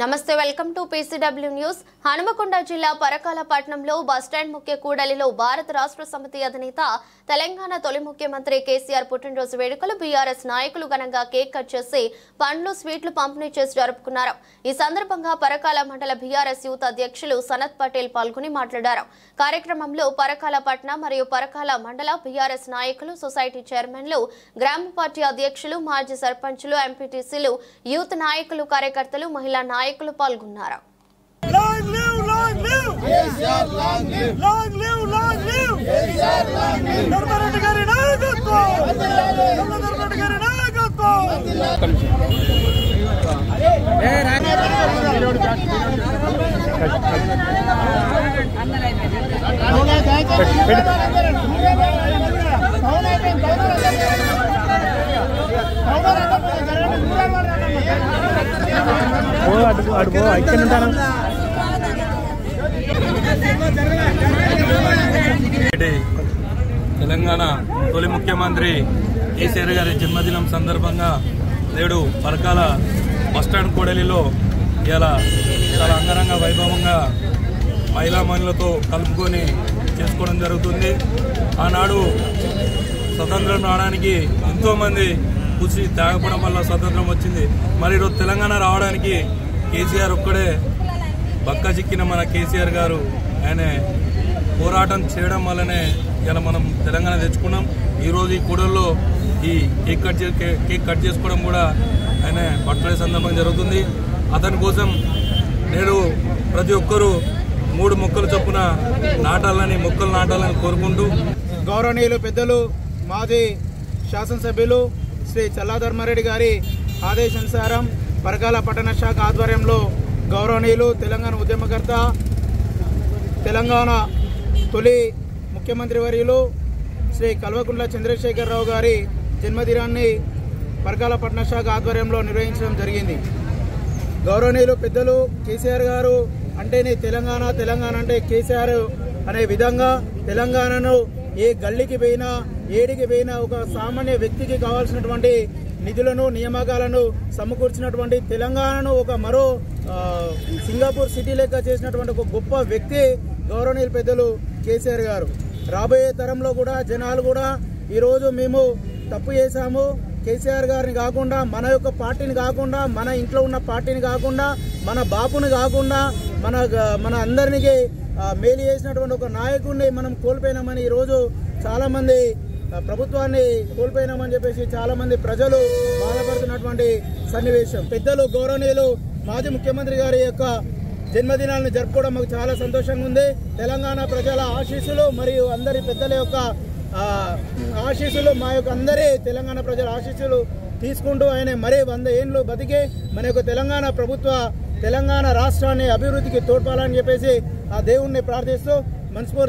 నమస్తే welcome to PCW news. Hanumakonda జిల్లా పరకాలపట్నంలో బస్టాండ్ ముఖ్య కూడలిలో భారత రాష్ట్ర సమితి అధినేత తెలంగాణ తొలి ముఖ్యమంత్రి కేసీఆర్ పుట్టినరోజు వేడుకలు బీఆర్ఎస్ నాయకులు ఘనంగా కేక్ కట్ చేసి పండ్లు స్వీట్లు పంపిణీ చేసి జరుపుకున్నారు। ఈ సందర్భంగా పరకాల మండల బీఆర్ఎస్ యూత్ అధ్యక్షులు సనత్ పటేల్ పాల్గొని మాట్లాడారు। కార్యక్రమంలో పరకాలపట్నం మరియు పరకాల మండల బీఆర్ఎస్ నాయకులు, సొసైటీ చైర్మన్లు, గ్రామ పార్టీ అధ్యక్షులు, మాజీ సర్పంచులు, ఎంపీటీసీలు, యూత్ నాయకులు, కార్యకర్తలు, మహిళా నాయకులు పాల్గొన్నారు। తెలంగాణ తొలి ముఖ్యమంత్రి కేసీఆర్ గారి జన్మదినం సందర్భంగా నేడు పరకాల బస్టాండ్ కూడలిలో ఇలా చాలా అంగరంగ వైభవంగా మహిళలతో కలుపుకొని చేసుకోవడం జరుగుతుంది। ఆనాడు స్వతంత్రం రావడానికి ఎంతోమంది కృషి త్యాగపడం వల్ల స్వతంత్రం వచ్చింది। మరి ఈరోజు తెలంగాణ రావడానికి కేసీఆర్ ఒక్కడే బక్క చిక్కిన మన కేసీఆర్ గారు ఆయన పోరాటం చేయడం వల్లనే ఇలా మనం తెలంగాణ తెచ్చుకున్నాం। ఈరోజు ఈ కూడల్లో ఈ కేక్ కట్ చేసుకోవడం కూడా ఆయన బర్త్డే సందర్భంగా జరుగుతుంది। అతని కోసం నేడు ప్రతి ఒక్కరూ 3 మొక్కలు చొప్పున మొక్కలు నాటాలని కోరుకుంటూ గౌరవనీయులు పెద్దలు మాజీ శాసనసభ్యులు శ్రీ చల్లాధర్మారెడ్డి గారి ఆదేశానుసారం పరకాల పట్టణ శాఖ ఆధ్వర్యంలో గౌరవనీయులు తెలంగాణ ఉద్యమకర్త, తెలంగాణ తొలి ముఖ్యమంత్రి వర్యులు శ్రీ కల్వకుంట్ల చంద్రశేఖరరావు గారి జన్మదినాన్ని పరకాల పట్టణ శాఖ ఆధ్వర్యంలో నిర్వహించడం జరిగింది। గౌరవనీయులు పెద్దలు కేసీఆర్ గారు అంటేనే తెలంగాణ అంటే కేసీఆర్ అనే విధంగా తెలంగాణను ఏ గల్లీకి పోయినా ఏడికి పోయినా ఒక సామాన్య వ్యక్తికి కావాల్సినటువంటి నిధులను, నియామకాలను సమకూర్చినటువంటి తెలంగాణను ఒక మరో సింగపూర్ సిటీ లెక్క చేసినటువంటి ఒక గొప్ప వ్యక్తి గౌరవనీయులు పెద్దలు కేసీఆర్ గారు। రాబోయే తరంలో కూడా జనాలు కూడా ఈరోజు మేము తప్పు చేశాము, కేసీఆర్ గారిని కాకుండా, మన యొక్క పార్టీని కాకుండా, మన ఇంట్లో ఉన్న పార్టీని కాకుండా, మన బాపుని కాకుండా, మన అందరికి మేలు చేసినటువంటి ఒక నాయకుడిని మనం కోల్పోయినామని ఈరోజు చాలా మంది ప్రభుత్వాన్ని కోల్పోయినామని చెప్పేసి చాలా మంది ప్రజలు బాధపడుతున్నటువంటి సన్నివేశం। పెద్దలు గౌరవనీయులు మాజీ ముఖ్యమంత్రి గారి యొక్క జన్మదినాలను జరుపుకోవడం మాకు చాలా సంతోషంగా ఉంది। తెలంగాణ ప్రజల ఆశీస్సులు మరియు అందరి పెద్దల యొక్క ఆశీస్సులు, మా యొక్క అందరి తెలంగాణ ప్రజల ఆశీస్సులు తీసుకుంటూ ఆయన మరీ 100 ఏళ్ళు బతికి మన యొక్క తెలంగాణ రాష్ట్రాన్ని అభివృద్ధికి తోడ్పాలని చెప్పేసి ఆ దేవుణ్ణి ప్రార్థిస్తూ మనస్ఫూర్తి